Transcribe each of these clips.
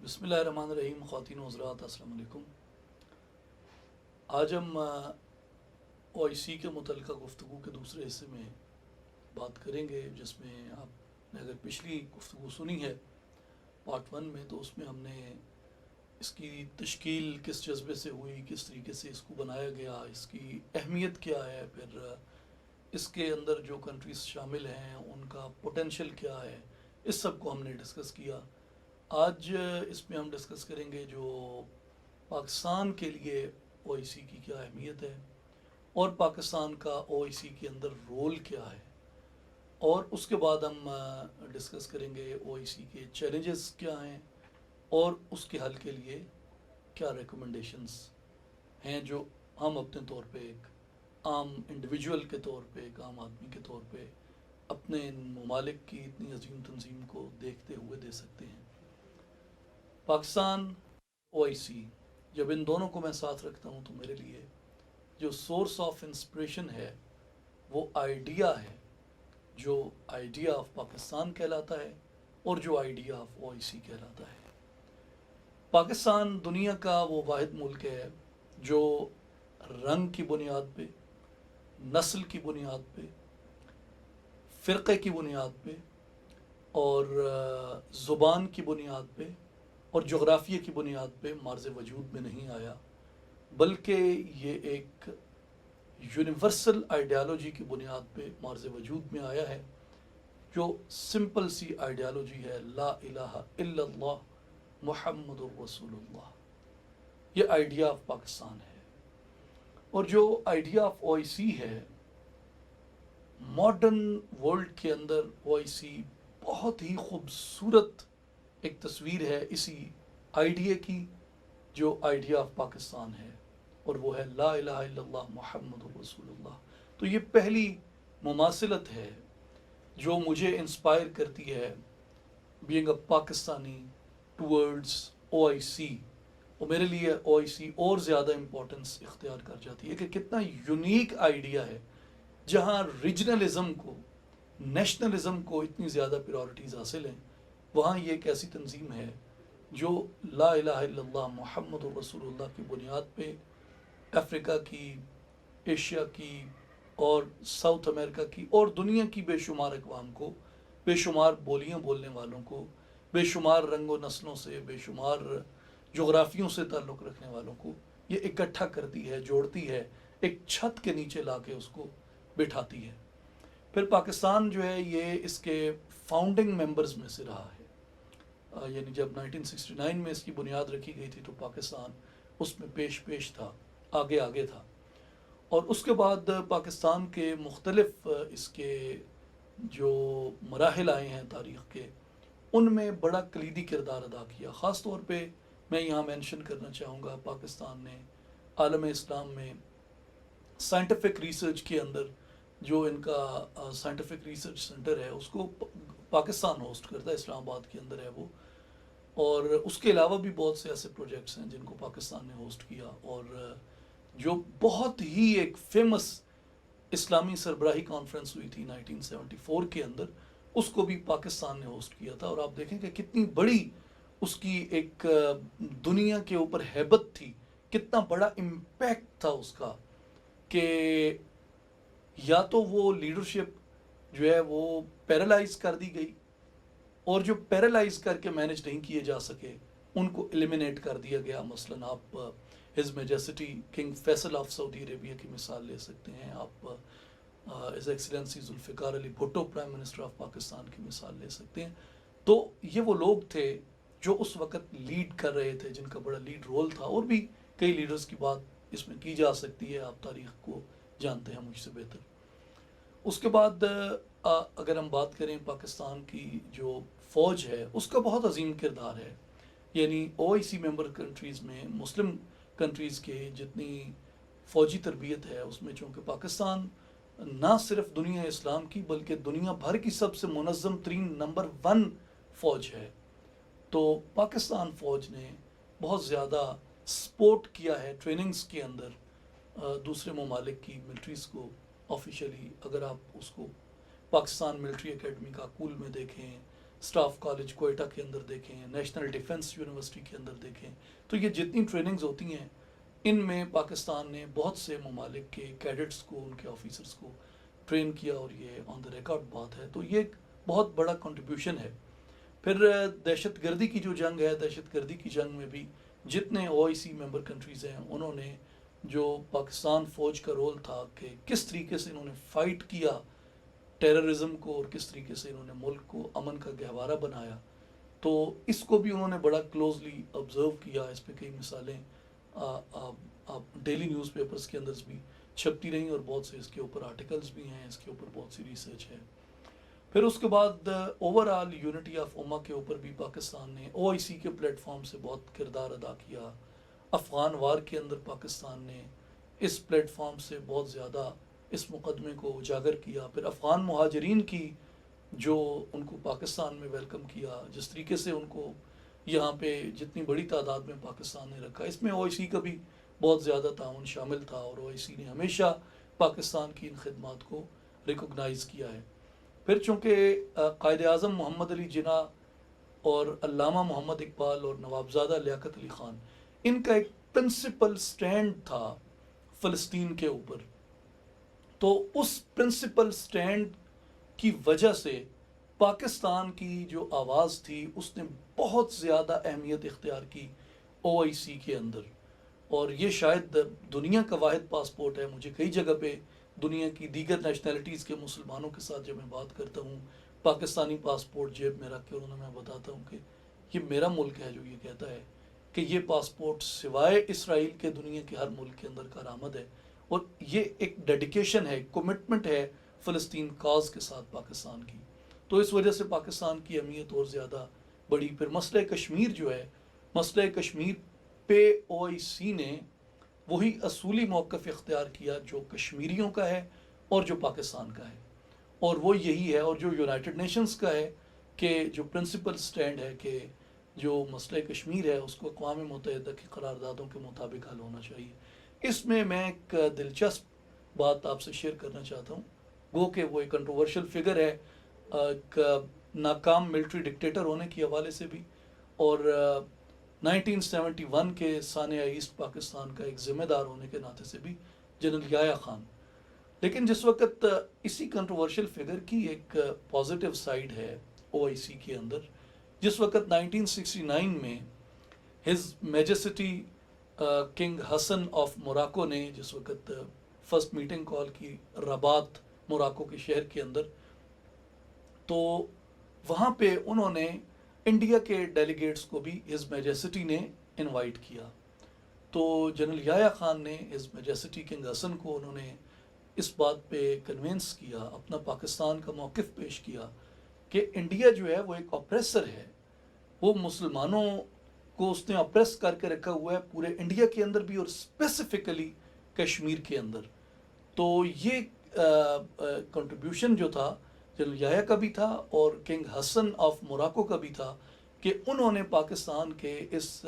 بسم اللہ الرحمن الرحیم. خواتین و حضرات السلام علیکم. آج ہم او آئی سی کے متعلقہ گفتگو کے دوسرے حصے میں بات کریں گے، جس میں آپ نے اگر پچھلی گفتگو سنی ہے پارٹ 1 میں، تو اس میں ہم نے اس کی تشکیل کس جذبے سے ہوئی، کس طریقے سے اس کو بنایا گیا، اس کی اہمیت کیا ہے، پھر اس کے اندر جو کنٹریز شامل ہیں ان کا پوٹینشیل کیا ہے، اس سب کو ہم نے ڈسکس کیا. آج اس میں ہم ڈسکس کریں گے جو پاکستان کے لیے او آئی سی کی کیا اہمیت ہے، اور پاکستان کا او آئی سی کے اندر رول کیا ہے، اور اس کے بعد ہم ڈسکس کریں گے او آئی سی کے چیلنجز کیا ہیں اور اس کے حل کے لیے کیا ریکمنڈیشنز ہیں جو ہم اپنے طور پہ ایک عام انڈیویجول کے طور پہ، ایک عام آدمی کے طور پہ اپنے ان ممالک کی اتنی عظیم تنظیم کو دیکھتے ہوئے دے سکتے ہیں. پاکستان او آئی سی، جب ان دونوں کو میں ساتھ رکھتا ہوں تو میرے لیے جو سورس آف انسپریشن ہے وہ آئیڈیا ہے، جو آئیڈیا آف پاکستان کہلاتا ہے اور جو آئیڈیا آف او آئی سی کہلاتا ہے. پاکستان دنیا کا وہ واحد ملک ہے جو رنگ کی بنیاد پہ، نسل کی بنیاد پہ، فرقے کی بنیاد پہ، اور زبان کی بنیاد پہ اور جغرافیہ کی بنیاد پہ مارز وجود میں نہیں آیا، بلکہ یہ ایک یونیورسل آئیڈیالوجی کی بنیاد پہ مارز وجود میں آیا ہے، جو سمپل سی آئیڈیالوجی ہے: لا الہ الا اللہ محمد الرسول اللہ. یہ آئیڈیا آف پاکستان ہے. اور جو آئیڈیا آف او آئی سی ہے، ماڈرن ورلڈ کے اندر او آئی سی بہت ہی خوبصورت ایک تصویر ہے اسی آئیڈیا کی، جو آئیڈیا آف پاکستان ہے، اور وہ ہے لا الہ الا اللہ محمد الرسول اللہ. تو یہ پہلی مماثلت ہے جو مجھے انسپائر کرتی ہے بینگ اے پاکستانی ٹورڈز او آئی سی. اور میرے لیے او آئی سی اور زیادہ امپورٹنس اختیار کر جاتی ہے کہ کتنا یونیک آئیڈیا ہے، جہاں ریجنلزم کو، نیشنلزم کو اتنی زیادہ پریورٹیز حاصل ہیں، وہاں یہ ایک ایسی تنظیم ہے جو لا الہ الا اللہ محمد الرسول اللہ کی بنیاد پہ افریقہ کی، ایشیا کی اور ساؤتھ امریکہ کی اور دنیا کی بے شمار اقوام کو، بے شمار بولیاں بولنے والوں کو، بے شمار رنگ و نسلوں سے، بے شمار جغرافیوں سے تعلق رکھنے والوں کو یہ اکٹھا کرتی ہے، جوڑتی ہے، ایک چھت کے نیچے لا کے اس کو بٹھاتی ہے. پھر پاکستان جو ہے یہ اس کے فاؤنڈنگ ممبرز میں سے رہا ہے. یعنی جب 1969 میں اس کی بنیاد رکھی گئی تھی تو پاکستان اس میں پیش تھا، آگے تھا. اور اس کے بعد پاکستان کے مختلف اس کے جو مراحل آئے ہیں تاریخ کے، ان میں بڑا کلیدی کردار ادا کیا. خاص طور پہ میں یہاں مینشن کرنا چاہوں گا، پاکستان نے عالم اسلام میں سائنٹیفک ریسرچ کے اندر جو ان کا سائنٹیفک ریسرچ سینٹر ہے، اس کو پاکستان ہوسٹ کرتا ہے، اسلام آباد کے اندر ہے وہ. اور اس کے علاوہ بھی بہت سے ایسے پروجیکٹس ہیں جن کو پاکستان نے ہوسٹ کیا، اور جو بہت ہی ایک فیمس اسلامی سربراہی کانفرنس ہوئی تھی 1974 کے اندر، اس کو بھی پاکستان نے ہوسٹ کیا تھا. اور آپ دیکھیں کہ کتنی بڑی اس کی ایک دنیا کے اوپر ہیبت تھی، کتنا بڑا امپیکٹ تھا اس کا، کہ یا تو وہ لیڈرشپ جو ہے وہ پیرالائز کر دی گئی، اور جو پیرالائز کر کے مینج نہیں کیے جا سکے ان کو ایلیمینیٹ کر دیا گیا. مثلا آپ his majesty king Faisal of Saudi Arabia کی مثال لے سکتے ہیں، آپ his excellency Zulfikar Ali Bhutto prime minister of Pakistan کی مثال لے سکتے ہیں. تو یہ وہ لوگ تھے جو اس وقت لیڈ کر رہے تھے، جن کا بڑا لیڈ رول تھا. اور بھی کئی لیڈرز کی بات اس میں کی جا سکتی ہے، آپ تاریخ کو جانتے ہیں مجھ سے بہتر. اس کے بعد اگر ہم بات کریں پاکستان کی جو فوج ہے، اس کا بہت عظیم کردار ہے. یعنی او آئی سی ممبر کنٹریز میں، مسلم کنٹریز کے جتنی فوجی تربیت ہے، اس میں چونکہ پاکستان نہ صرف دنیا اسلام کی بلکہ دنیا بھر کی سب سے منظم ترین نمبر 1 فوج ہے، تو پاکستان فوج نے بہت زیادہ سپورٹ کیا ہے ٹریننگز کے اندر دوسرے ممالک کی ملٹریز کو. آفیشلی اگر آپ اس کو پاکستان ملٹری اکیڈمی کا کول میں دیکھیں، اسٹاف کالج کوئٹہ کے اندر دیکھیں، نیشنل ڈیفنس یونیورسٹی کے اندر دیکھیں، تو یہ جتنی ٹریننگز ہوتی ہیں ان میں پاکستان نے بہت سے ممالک کے کیڈٹس کو، ان کے آفیسرس کو ٹرین کیا، اور یہ آن دا ریکارڈ بات ہے، تو یہ ایک بہت بڑا کنٹریبیوشن ہے۔ پھر دہشت گردی کی جو جنگ ہے، دہشت گردی کی جنگ میں بھی جتنے او آئی سی ممبر کنٹریز ہیں، انہوں نے جو پاکستان فوج کا رول تھا کہ کس طریقے سے انہوں نے فائٹ کیا ٹیررزم کو، اور کس طریقے سے انہوں نے ملک کو امن کا گہوارہ بنایا، تو اس کو بھی انہوں نے بڑا کلوزلی آبزرو کیا۔ اس پہ کئی مثالیں ڈیلی نیوز پیپرز کے اندر بھی چھپتی رہیں، اور بہت سے اس کے اوپر آرٹیکلز بھی ہیں، اس کے اوپر بہت سی ریسرچ ہے۔ پھر اس کے بعد اوور آل یونٹی آف امہ کے اوپر بھی پاکستان نے او آئی سی کے پلیٹ فارم سے بہت کردار ادا کیا۔ افغان وار کے اندر پاکستان نے اس پلیٹ فارم سے بہت زیادہ اس مقدمے کو اجاگر کیا۔ پھر افغان مہاجرین کی جو ان کو پاکستان میں ویلکم کیا، جس طریقے سے ان کو یہاں پہ جتنی بڑی تعداد میں پاکستان نے رکھا، اس میں او آئی سی کا بھی بہت زیادہ تعاون شامل تھا، اور او آئی سی نے ہمیشہ پاکستان کی ان خدمات کو ریکوگنائز کیا ہے۔ پھر چونکہ قائد اعظم محمد علی جناح اور علامہ محمد اقبال اور نوابزادہ لیاقت علی خان، ان کا ایک پرنسپل سٹینڈ تھا فلسطین کے اوپر، تو اس پرنسپل سٹینڈ کی وجہ سے پاکستان کی جو آواز تھی اس نے بہت زیادہ اہمیت اختیار کی او آئی سی کے اندر، اور یہ شاید دنیا کا واحد پاسپورٹ ہے۔ مجھے کئی جگہ پہ دنیا کی دیگر نیشنلٹیز کے مسلمانوں کے ساتھ جب میں بات کرتا ہوں، پاکستانی پاسپورٹ جیب میں رکھ کے انہوں نے میں بتاتا ہوں کہ یہ میرا ملک ہے جو یہ کہتا ہے کہ یہ پاسپورٹ سوائے اسرائیل کے دنیا کے ہر ملک کے اندر کارآمد ہے، اور یہ ایک ڈیڈیکیشن ہے، کمٹمنٹ ہے فلسطین کاز کے ساتھ پاکستان کی، تو اس وجہ سے پاکستان کی اہمیت اور زیادہ بڑی۔ پھر مسئلہ کشمیر جو ہے، مسئلہ کشمیر پہ او آئی سی نے وہی اصولی موقف اختیار کیا جو کشمیریوں کا ہے اور جو پاکستان کا ہے، اور وہ یہی ہے، اور جو یونائٹڈ نیشنز کا ہے کہ جو پرنسپل سٹینڈ ہے کہ جو مسئلہ کشمیر ہے اس کو اقوام متحدہ کی قراردادوں کے مطابق حل ہونا چاہیے۔ اس میں ایک دلچسپ بات آپ سے شیئر کرنا چاہتا ہوں، گو کہ وہ ایک کنٹروورشل فگر ہے، ایک ناکام ملٹری ڈکٹیٹر ہونے کے حوالے سے بھی، اور 1971 کے سانحہ ایسٹ پاکستان کا ایک ذمہ دار ہونے کے ناطے سے بھی، جنرل یحییٰ خان۔ لیکن جس وقت اسی کنٹروورشل فگر کی ایک پازیٹیو سائیڈ ہے او آئی سی کے اندر، جس وقت 1969 میں his majesty king Hassan of Morocco نے جس وقت فرسٹ میٹنگ کال کی رباط موراکو کے شہر کے اندر، تو وہاں پہ انہوں نے انڈیا کے ڈیلیگیٹس کو بھی ہز میجسٹی نے انوائٹ کیا، تو جنرل یحییٰ خان نے ہز میجسٹی کنگ حسن کو انہوں نے اس بات پہ کنونس کیا، اپنا پاکستان کا موقف پیش کیا کہ انڈیا جو ہے وہ ایک اپریسر ہے، وہ مسلمانوں کو اس نے اپریس کر کے رکھا ہوا ہے پورے انڈیا کے اندر بھی، اور اسپیسیفکلی کشمیر کے اندر۔ تو یہ کنٹریبیوشن جو تھا جنرل یحییٰ کا بھی تھا اور کنگ حسن آف موراکو کا بھی تھا، کہ انہوں نے پاکستان کے اس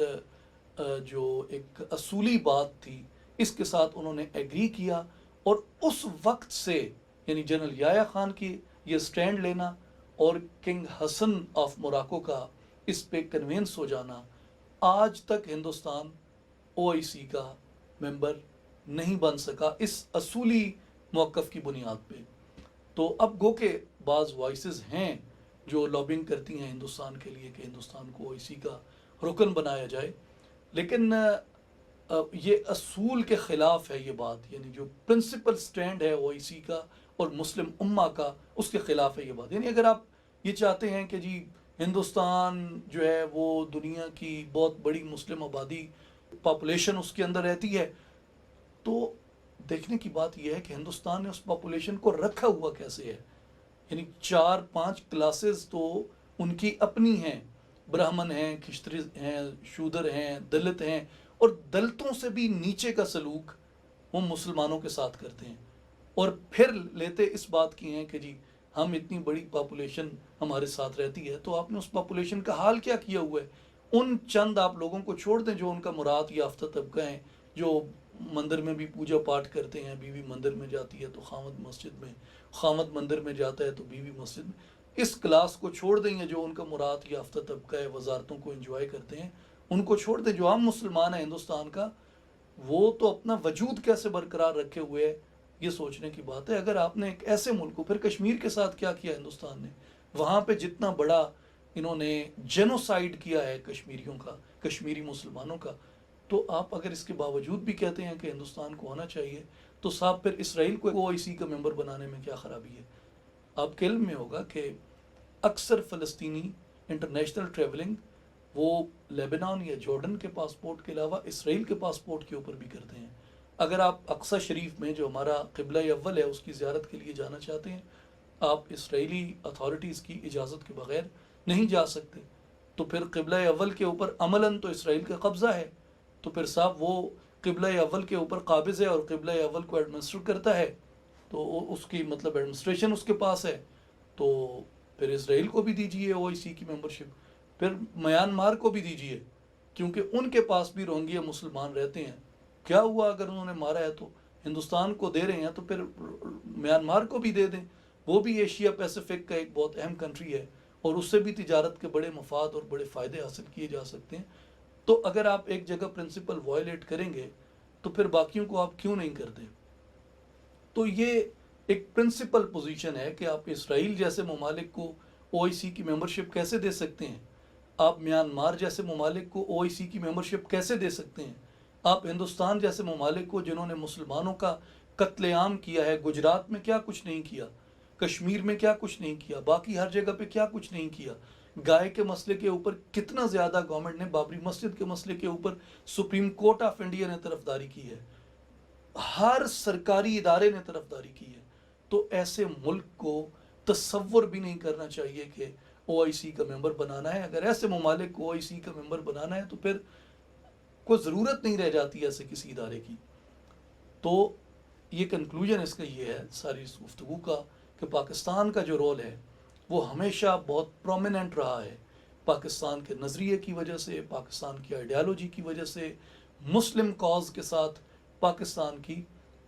جو ایک اصولی بات تھی اس کے ساتھ انہوں نے ایگری کیا، اور اس وقت سے یعنی جنرل یحییٰ خان کی یہ سٹینڈ لینا اور کنگ حسن آف موراکو کا اس پہ کنوینس ہو جانا، آج تک ہندوستان او آئی سی کا ممبر نہیں بن سکا اس اصولی موقف کی بنیاد پہ۔ تو اب گو کہ بعض وائسز ہیں جو لابنگ کرتی ہیں ہندوستان کے لیے کہ ہندوستان کو او آئی سی کا رکن بنایا جائے، لیکن یہ اصول کے خلاف ہے یہ بات، یعنی جو پرنسپل سٹینڈ ہے او آئی سی کا اور مسلم امہ کا، اس کے خلاف ہے یہ بات۔ یعنی اگر آپ یہ چاہتے ہیں کہ جی ہندوستان جو ہے وہ دنیا کی بہت بڑی مسلم آبادی پاپولیشن اس کے اندر رہتی ہے، تو دیکھنے کی بات یہ ہے کہ ہندوستان نے اس پاپولیشن کو رکھا ہوا کیسے ہے، یعنی 4-5 کلاسز تو ان کی اپنی ہیں، برہمن ہیں، کھشتری ہیں، شودر ہیں، دلت ہیں، اور دلتوں سے بھی نیچے کا سلوک وہ مسلمانوں کے ساتھ کرتے ہیں، اور پھر لیتے اس بات کی ہیں کہ جی ہم اتنی بڑی پاپولیشن ہمارے ساتھ رہتی ہے، تو آپ نے اس پاپولیشن کا حال کیا کیا ہوا ہے؟ ان چند آپ لوگوں کو چھوڑ دیں جو ان کا مراد یافتہ طبقہ ہیں، جو مندر میں بھی پوجا پاٹ کرتے ہیں، بیوی مندر میں جاتی ہے تو خامد مسجد میں، خامد مندر میں جاتا ہے تو بیوی مسجد میں، اس کلاس کو چھوڑ دیں، جو ان کا مراد یافتہ طبقہ ہے، وزارتوں کو انجوائے کرتے ہیں، ان کو چھوڑ دیں۔ جو عام مسلمان ہے ہندوستان کا، وہ تو اپنا وجود کیسے برقرار رکھے ہوئے ہے، یہ سوچنے کی بات ہے۔ اگر آپ نے ایک ایسے ملک کو، پھر کشمیر کے ساتھ کیا کیا ہندوستان نے، وہاں پہ جتنا بڑا انہوں نے جینوسائیڈ کیا ہے کشمیریوں کا، کشمیری مسلمانوں کا، تو آپ اگر اس کے باوجود بھی کہتے ہیں کہ ہندوستان کو ہونا چاہیے، تو صاحب پھر اسرائیل کو او آئی سی کا ممبر بنانے میں کیا خرابی ہے؟ آپ کے علم میں ہوگا کہ اکثر فلسطینی انٹرنیشنل ٹریولنگ وہ لیبنان یا جارڈن کے پاسپورٹ کے علاوہ اسرائیل کے پاسپورٹ کے اوپر بھی کرتے ہیں۔ اگر آپ اقصی شریف میں، جو ہمارا قبلہ اول ہے، اس کی زیارت کے لیے جانا چاہتے ہیں، آپ اسرائیلی اتھارٹیز کی اجازت کے بغیر نہیں جا سکتے۔ تو پھر قبلہ اول کے اوپر عملاً تو اسرائیل کا قبضہ ہے، تو پھر صاحب وہ قبلہ اول کے اوپر قابض ہے اور قبلہ اول کو ایڈمنسٹر کرتا ہے، تو اس کی مطلب ایڈمنسٹریشن اس کے پاس ہے، تو پھر اسرائیل کو بھی دیجیے او آئی سی کی ممبرشپ، پھر میانمار کو بھی دیجیے، کیونکہ ان کے پاس بھی روہنگیا مسلمان رہتے ہیں۔ کیا ہوا اگر انہوں نے مارا ہے تو؟ ہندوستان کو دے رہے ہیں تو پھر میانمار کو بھی دے دیں، وہ بھی ایشیا پیسیفک کا ایک بہت اہم کنٹری ہے، اور اس سے بھی تجارت کے بڑے مفاد اور بڑے فائدے حاصل کیے جا سکتے ہیں۔ تو اگر آپ ایک جگہ پرنسپل وائلیٹ کریں گے تو پھر باقیوں کو آپ کیوں نہیں کرتے؟ تو یہ ایک پرنسپل پوزیشن ہے کہ آپ اسرائیل جیسے ممالک کو او آئی سی کی ممبرشپ کیسے دے سکتے ہیں؟ آپ میانمار جیسے ممالک کو او آئی سی کی ممبرشپ کیسے دے سکتے ہیں؟ آپ ہندوستان جیسے ممالک کو، جنہوں نے مسلمانوں کا قتل عام کیا ہے، گجرات میں کیا کچھ نہیں کیا، کشمیر میں کیا کچھ نہیں کیا، باقی ہر جگہ پہ کیا کچھ نہیں کیا، گائے کے مسئلے کے اوپر کتنا زیادہ گورنمنٹ نے، بابری مسجد کے مسئلے کے اوپر سپریم کورٹ آف انڈیا نے طرفداری کی ہے، ہر سرکاری ادارے نے طرفداری کی ہے۔ تو ایسے ملک کو تصور بھی نہیں کرنا چاہیے کہ او آئی سی کا ممبر بنانا ہے۔ اگر ایسے ممالک کو او آئی سی کا ممبر بنانا ہے تو پھر کوئی ضرورت نہیں رہ جاتی ایسے کسی ادارے کی۔ تو یہ کنکلوژن اس کا یہ ہے ساری اس گفتگو کا، کہ پاکستان کا جو رول ہے وہ ہمیشہ بہت پرومیننٹ رہا ہے، پاکستان کے نظریے کی وجہ سے، پاکستان کی آئیڈیالوجی کی وجہ سے، مسلم کاز کے ساتھ پاکستان کی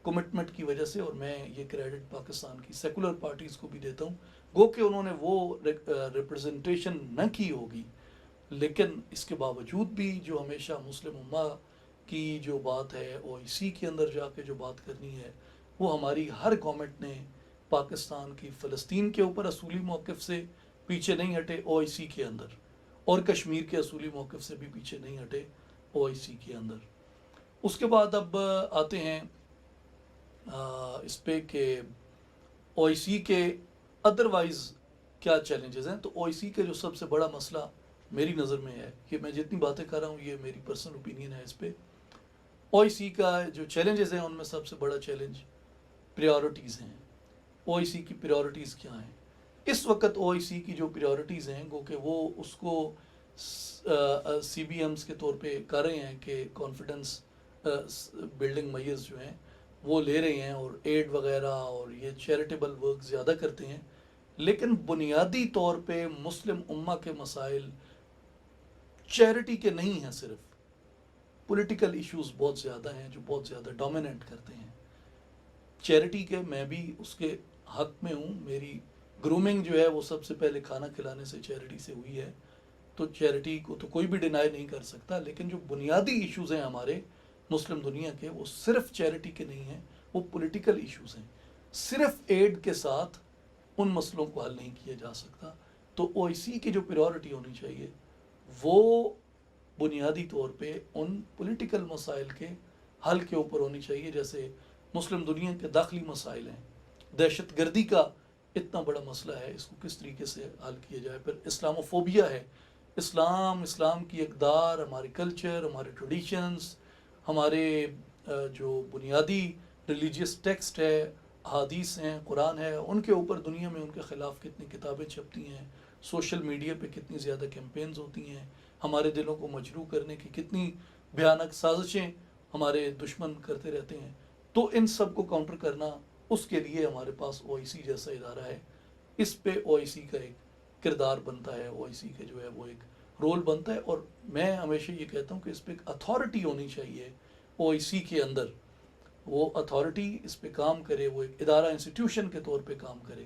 کمٹمنٹ کی وجہ سے، اور میں یہ کریڈٹ پاکستان کی سیکولر پارٹیز کو بھی دیتا ہوں، گو کہ انہوں نے وہ ریپرزنٹیشن نہ کی ہوگی، لیکن اس کے باوجود بھی جو ہمیشہ مسلم امہ کی جو بات ہے او آئی سی کے اندر جا کے جو بات کرنی ہے، وہ ہماری ہر گورنمنٹ نے پاکستان کی فلسطین کے اوپر اصولی موقف سے پیچھے نہیں ہٹے او آئی سی کے اندر، اور کشمیر کے اصولی موقف سے بھی پیچھے نہیں ہٹے او آئی سی کے اندر۔ اس کے بعد اب آتے ہیں اس پہ کہ او آئی سی کے ادروائز کیا چیلنجز ہیں۔ تو او آئی سی کا جو سب سے بڑا مسئلہ میری نظر میں ہے، کہ میں جتنی باتیں کر رہا ہوں یہ میری پرسنل اوپینین ہے اس پہ، او آئی سی کا جو چیلنجز ہیں ان میں سب سے بڑا چیلنج پریورٹیز ہیں۔ او آئی سی کی پریورٹیز کیا ہیں؟ اس وقت او آئی سی کی جو پریورٹیز ہیں، گو کہ وہ اس کو سی بی ایمز کے طور پہ کر رہے ہیں کہ کانفیڈنس بلڈنگ میئرز جو ہیں وہ لے رہے ہیں، اور ایڈ وغیرہ اور یہ چیریٹیبل ورک زیادہ کرتے ہیں، لیکن بنیادی طور پہ مسلم امہ کے مسائل چیریٹی کے نہیں ہیں، صرف پولیٹیکل ایشوز بہت زیادہ ہیں جو بہت زیادہ ڈومیننٹ کرتے ہیں چیریٹی کے۔ میں بھی اس کے حق میں ہوں، میری گرومنگ جو ہے وہ سب سے پہلے کھانا کھلانے سے چیریٹی سے ہوئی ہے، تو چیریٹی کو تو کوئی بھی ڈینائی نہیں کر سکتا، لیکن جو بنیادی ایشوز ہیں ہمارے مسلم دنیا کے، وہ صرف چیریٹی کے نہیں ہیں، وہ پولیٹیکل ایشوز ہیں۔ صرف ایڈ کے ساتھ ان مسئلوں کو حل نہیں کیا جا سکتا۔ تو او آئی سی کی جو پریورٹی ہونی چاہیے وہ بنیادی طور پہ ان پولیٹیکل مسائل کے حل کے اوپر ہونی چاہیے، جیسے مسلم دنیا کے داخلی مسائل ہیں، دہشت گردی کا اتنا بڑا مسئلہ ہے، اس کو کس طریقے سے حل کیا جائے۔ پھر اسلامو فوبیا ہے، اسلام کی اقدار، ہمارے کلچر، ہمارے ٹریڈیشنز، ہمارے جو بنیادی ریلیجیس ٹیکسٹ ہے، احادیث ہیں، قرآن ہے، ان کے اوپر دنیا میں ان کے خلاف کتنی کتابیں چھپتی ہیں، سوشل میڈیا پہ کتنی زیادہ کیمپینز ہوتی ہیں، ہمارے دلوں کو مجروح کرنے کی کتنی بھیانک سازشیں ہمارے دشمن کرتے رہتے ہیں۔ تو ان سب کو کاؤنٹر کرنا، اس کے لیے ہمارے پاس او آئی سی جیسا ادارہ ہے، اس پہ او آئی سی کا ایک کردار بنتا ہے، او آئی سی کا جو ہے وہ ایک رول بنتا ہے، اور میں ہمیشہ یہ کہتا ہوں کہ اس پہ ایک اتھارٹی ہونی چاہیے او آئی سی کے اندر، وہ اتھارٹی اس پہ کام کرے، وہ ایک ادارہ انسٹیٹیوشن کے طور پہ کام کرے،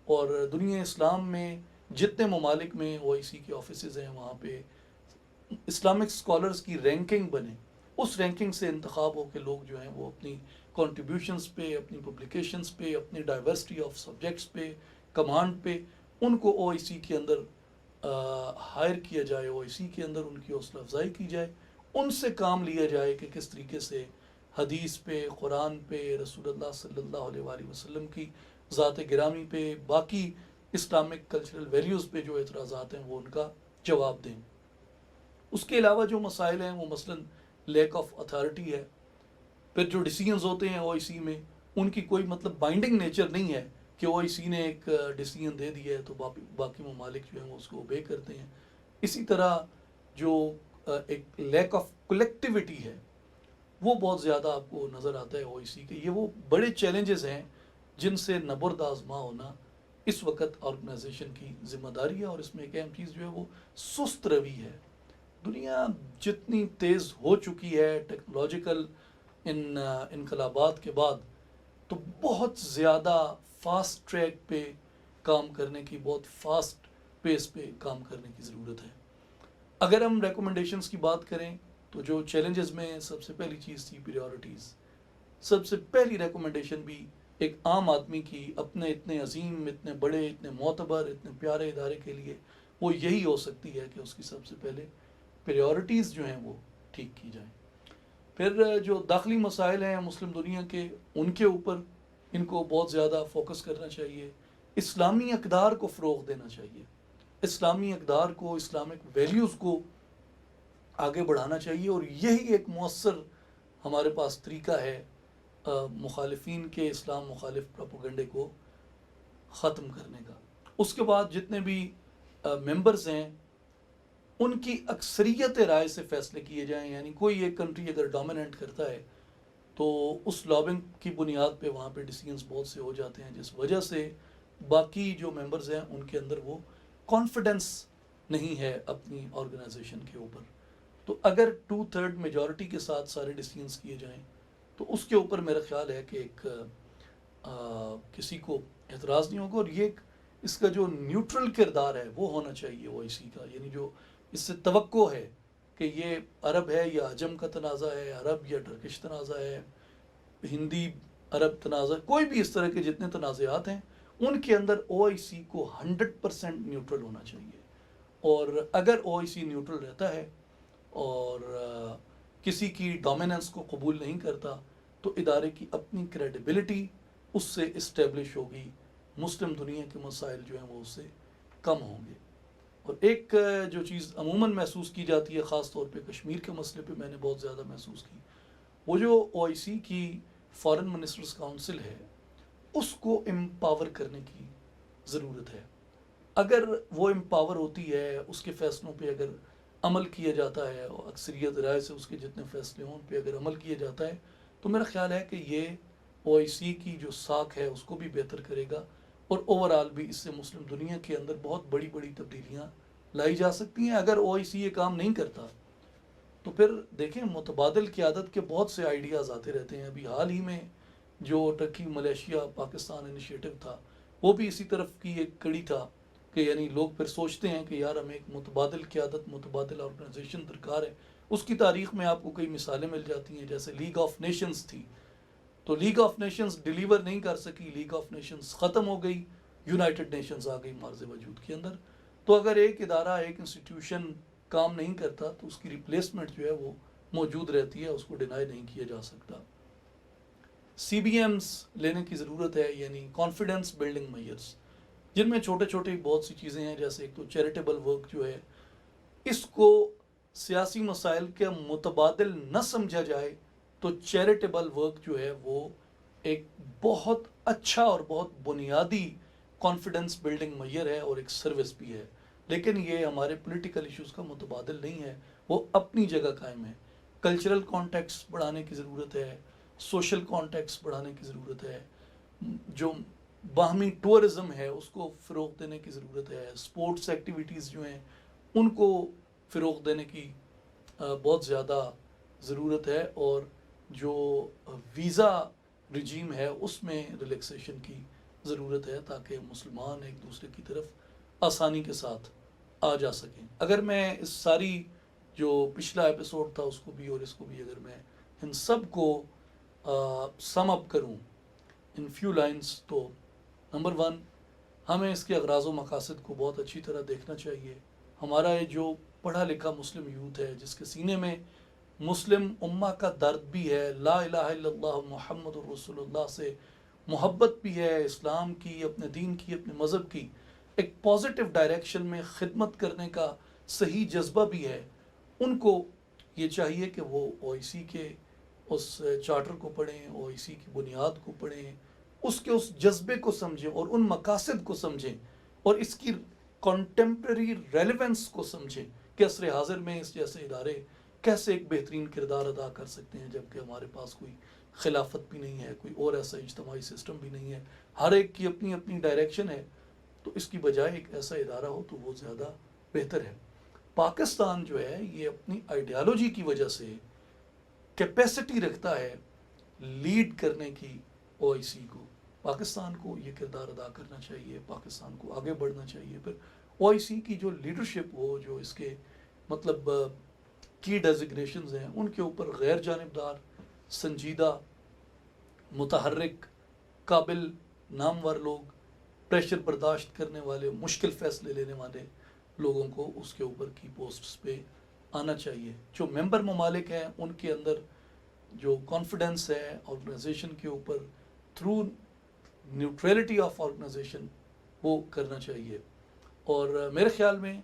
اور دنیا اسلام میں جتنے ممالک میں OIC کے آفیسز ہیں وہاں پہ اسلامک اسکالرس کی رینکنگ بنے، اس رینکنگ سے انتخاب ہو کے لوگ جو ہیں وہ اپنی کنٹریبیوشنز پہ، اپنی پبلیکیشنز پہ، اپنی ڈائیورسٹی آف سبجیکٹس پہ، کمانڈ پہ ان کو OIC کے اندر ہائر کیا جائے، OIC کے اندر ان کی حوصلہ افزائی کی جائے، ان سے کام لیا جائے کہ کس طریقے سے حدیث پہ، قرآن پہ، رسول اللہ صلی اللہ علیہ وآلہ وسلم کی ذات گرامی پہ، باقی اسلامک کلچرل ویلیوز پہ جو اعتراضات ہیں وہ ان کا جواب دیں۔ اس کے علاوہ جو مسائل ہیں وہ مثلاً لیک آف اتھارٹی ہے، پھر جو ڈیسیجنز ہوتے ہیں OIC میں ان کی کوئی مطلب بائنڈنگ نیچر نہیں ہے کہ OIC نے ایک ڈیسیجن دے دیا ہے تو باقی ممالک جو ہیں وہ اس کو اوبے کرتے ہیں۔ اسی طرح جو ایک لیک آف کلیکٹیوٹی ہے وہ بہت زیادہ آپ کو نظر آتا ہے OIC کے۔ یہ وہ بڑے چیلنجز ہیں جن سے نبرد آزما ہونا اس وقت آرگنائزیشن کی ذمہ داری ہے، اور اس میں ایک اہم چیز جو ہے وہ سست روی ہے۔ دنیا جتنی تیز ہو چکی ہے ٹیکنالوجیکل انقلابات کے بعد، تو بہت زیادہ فاسٹ ٹریک پہ کام کرنے کی، بہت فاسٹ پیس پہ کام کرنے کی ضرورت ہے۔ اگر ہم ریکومنڈیشنز کی بات کریں تو جو چیلنجز میں سب سے پہلی چیز تھی پریورٹیز۔ سب سے پہلی ریکومنڈیشن بھی ایک عام آدمی کی اپنے اتنے عظیم، اتنے بڑے، اتنے معتبر، اتنے پیارے ادارے کے لیے وہ یہی ہو سکتی ہے کہ اس کی سب سے پہلے پریورٹیز جو ہیں وہ ٹھیک کی جائیں۔ پھر جو داخلی مسائل ہیں مسلم دنیا کے، ان کے اوپر ان کو بہت زیادہ فوکس کرنا چاہیے۔ اسلامی اقدار کو فروغ دینا چاہیے، اسلامی اقدار کو، اسلامک ویلیوز کو آگے بڑھانا چاہیے، اور یہی ایک مؤثر ہمارے پاس طریقہ ہے مخالفین کے اسلام مخالف پروپیگنڈے کو ختم کرنے کا۔ اس کے بعد جتنے بھی ممبرز ہیں ان کی اکثریت رائے سے فیصلے کیے جائیں، یعنی کوئی ایک کنٹری اگر ڈومیننٹ کرتا ہے تو اس لابنگ کی بنیاد پہ وہاں پہ ڈیسیجنز بہت سے ہو جاتے ہیں، جس وجہ سے باقی جو ممبرز ہیں ان کے اندر وہ کانفیڈنس نہیں ہے اپنی آرگنائزیشن کے اوپر۔ تو اگر 2/3 میجورٹی کے ساتھ سارے ڈیسیجنز کیے جائیں تو اس کے اوپر میرا خیال ہے کہ ایک کسی کو اعتراض نہیں ہوگا، اور یہ اس کا جو نیوٹرل کردار ہے وہ ہونا چاہیے OIC کا، یعنی جو اس سے توقع ہے کہ یہ عرب ہے یا عجم کا تنازع ہے، عرب یا ٹرکش تنازع ہے، ہندی عرب تنازع، کوئی بھی اس طرح کے جتنے تنازعات ہیں ان کے اندر OIC کو 100% نیوٹرل ہونا چاہیے۔ اور اگر OIC نیوٹرل رہتا ہے اور کسی کی ڈومیننس کو قبول نہیں کرتا تو ادارے کی اپنی کریڈیبلٹی اس سے اسٹیبلش ہوگی، مسلم دنیا کے مسائل جو ہیں وہ اس سے کم ہوں گے۔ اور ایک جو چیز عموماً محسوس کی جاتی ہے، خاص طور پہ کشمیر کے مسئلے پہ میں نے بہت زیادہ محسوس کی، وہ جو OIC کی فارن منسٹرز کاؤنسل ہے اس کو امپاور کرنے کی ضرورت ہے۔ اگر وہ امپاور ہوتی ہے، اس کے فیصلوں پہ اگر عمل کیا جاتا ہے، اور اکثریت رائے سے اس کے جتنے فیصلے ہوں ان پہ اگر عمل کیا جاتا ہے، تو میرا خیال ہے کہ یہ OIC کی جو ساکھ ہے اس کو بھی بہتر کرے گا، اور اوورآل بھی اس سے مسلم دنیا کے اندر بہت بڑی بڑی تبدیلیاں لائی جا سکتی ہیں۔ اگر OIC یہ کام نہیں کرتا تو پھر دیکھیں متبادل قیادت کے بہت سے آئیڈیاز آتے رہتے ہیں۔ ابھی حال ہی میں جو ٹرکی ملیشیا پاکستان انیشیٹو تھا وہ بھی اسی طرف کی ایک کڑی تھا کہ یعنی لوگ پھر سوچتے ہیں کہ یار ہمیں ایک متبادل قیادت، متبادل آرگنائزیشن درکار ہے۔ اس کی تاریخ میں آپ کو کئی مثالیں مل جاتی ہیں، جیسے لیگ آف نیشنز تھی، تو لیگ آف نیشنز ڈیلیور نہیں کر سکی، لیگ آف نیشنز ختم ہو گئی، یونائٹڈ نیشنز آ گئی معرض وجود کے اندر۔ تو اگر ایک ادارہ، ایک انسٹیٹیوشن کام نہیں کرتا تو اس کی ریپلیسمنٹ جو ہے وہ موجود رہتی ہے، اس کو ڈینائی نہیں کیا جا سکتا۔ CBMs لینے کی ضرورت ہے، یعنی کانفیڈنس بلڈنگ میئرز، جن میں چھوٹے چھوٹے بہت سی چیزیں ہیں، جیسے ایک تو چیریٹیبل ورک جو ہے اس کو سیاسی مسائل کے متبادل نہ سمجھا جائے تو چیریٹیبل ورک جو ہے وہ ایک بہت اچھا اور بہت بنیادی کانفیڈنس بلڈنگ میئر ہے اور ایک سروس بھی ہے، لیکن یہ ہمارے پولیٹیکل ایشوز کا متبادل نہیں ہے، وہ اپنی جگہ قائم ہے۔ کلچرل کانٹیکس بڑھانے کی ضرورت ہے، سوشل کانٹیکس بڑھانے کی ضرورت ہے، جو باہمی ٹورزم ہے اس کو فروغ دینے کی ضرورت ہے، سپورٹس ایکٹیویٹیز جو ہیں ان کو فروغ دینے کی بہت زیادہ ضرورت ہے، اور جو ویزا رجیم ہے اس میں ریلیکسیشن کی ضرورت ہے تاکہ مسلمان ایک دوسرے کی طرف آسانی کے ساتھ آ جا سکیں. اگر میں اس ساری جو پچھلا ایپیسوڈ تھا اس کو بھی اور اس کو بھی اگر میں ان سب کو سم اپ کروں ان فیو لائنس، تو نمبر 1، ہمیں اس کے اغراض و مقاصد کو بہت اچھی طرح دیکھنا چاہیے. ہمارا یہ جو پڑھا لکھا مسلم یوتھ ہے جس کے سینے میں مسلم امہ کا درد بھی ہے، لا الہ الا اللہ محمد الرسول اللہ سے محبت بھی ہے، اسلام کی، اپنے دین کی، اپنے مذہب کی ایک پازیٹیو ڈائریکشن میں خدمت کرنے کا صحیح جذبہ بھی ہے، ان کو یہ چاہیے کہ وہ او آئی سی کے اس چارٹر کو پڑھیں، او آئی سی کی بنیاد کو پڑھیں، اس کے اس جذبے کو سمجھیں اور ان مقاصد کو سمجھیں اور اس کی کنٹمپرری ریلیونس کو سمجھیں کہ عصر حاضر میں اس جیسے ادارے کیسے ایک بہترین کردار ادا کر سکتے ہیں، جبکہ ہمارے پاس کوئی خلافت بھی نہیں ہے، کوئی اور ایسا اجتماعی سسٹم بھی نہیں ہے، ہر ایک کی اپنی اپنی ڈائریکشن ہے. تو اس کی بجائے ایک ایسا ادارہ ہو تو وہ زیادہ بہتر ہے. پاکستان جو ہے یہ اپنی آئیڈیالوجی کی وجہ سے کیپیسٹی رکھتا ہے لیڈ کرنے کی او آئی سی کو. پاکستان کو یہ کردار ادا کرنا چاہیے، پاکستان کو آگے بڑھنا چاہیے. پھر او آئی سی کی جو لیڈرشپ ہو، جو اس کے مطلب کی ڈیزگنیشنز ہیں، ان کے اوپر غیر جانبدار، سنجیدہ، متحرک، قابل نامور لوگ، پریشر برداشت کرنے والے، مشکل فیصلے لینے والے لوگوں کو اس کے اوپر کی پوسٹس پہ آنا چاہیے. جو ممبر ممالک ہیں ان کے اندر جو کانفیڈنس ہے آرگنائزیشن کے اوپر تھرو نیوٹریلٹی آف آرگنائزیشن وہ کرنا چاہیے. اور میرے خیال میں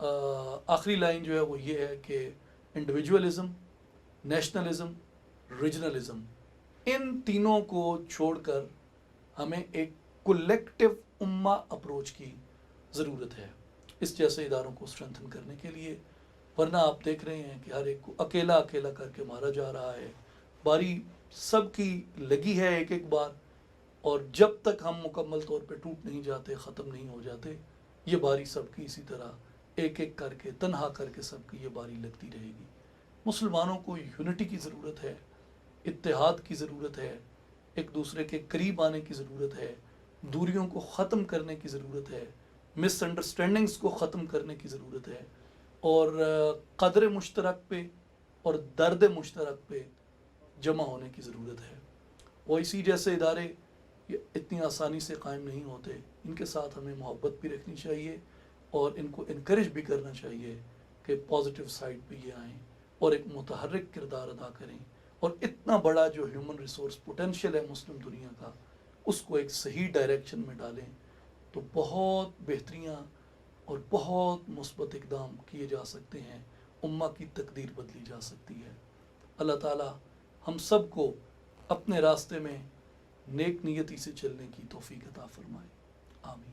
آخری لائن جو ہے وہ یہ ہے کہ انڈیویجولزم، نیشنلزم، ریجنلزم، ان تینوں کو چھوڑ کر ہمیں ایک کولیکٹیو امہ اپروچ کی ضرورت ہے اس جیسے اداروں کو اسٹرینتھن کرنے کے لیے. ورنہ آپ دیکھ رہے ہیں کہ ہر ایک کو اکیلا اکیلا کر کے مارا جا رہا ہے. باری سب کی لگی ہے ایک ایک بار، اور جب تک ہم مکمل طور پہ ٹوٹ نہیں جاتے، ختم نہیں ہو جاتے، یہ باری سب کی اسی طرح ایک ایک کر کے، تنہا کر کے سب کی یہ باری لگتی رہے گی. مسلمانوں کو یونٹی کی ضرورت ہے، اتحاد کی ضرورت ہے، ایک دوسرے کے قریب آنے کی ضرورت ہے، دوریوں کو ختم کرنے کی ضرورت ہے، مس انڈرسٹینڈنگز کو ختم کرنے کی ضرورت ہے، اور قدر مشترک پہ اور درد مشترک پہ جمع ہونے کی ضرورت ہے. او آئی سی جیسے ادارے یہ اتنی آسانی سے قائم نہیں ہوتے، ان کے ساتھ ہمیں محبت بھی رکھنی چاہیے اور ان کو انکریج بھی کرنا چاہیے کہ پازیٹیو سائڈ پہ یہ آئیں اور ایک متحرک کردار ادا کریں، اور اتنا بڑا جو ہیومن ریسورس پوٹینشیل ہے مسلم دنیا کا اس کو ایک صحیح ڈائریکشن میں ڈالیں تو بہت بہتریاں اور بہت مثبت اقدام کیے جا سکتے ہیں، امہ کی تقدیر بدلی جا سکتی ہے. اللہ تعالی ہم سب کو اپنے راستے میں نیک نیتی سے چلنے کی توفیق عطا فرمائے. آمین.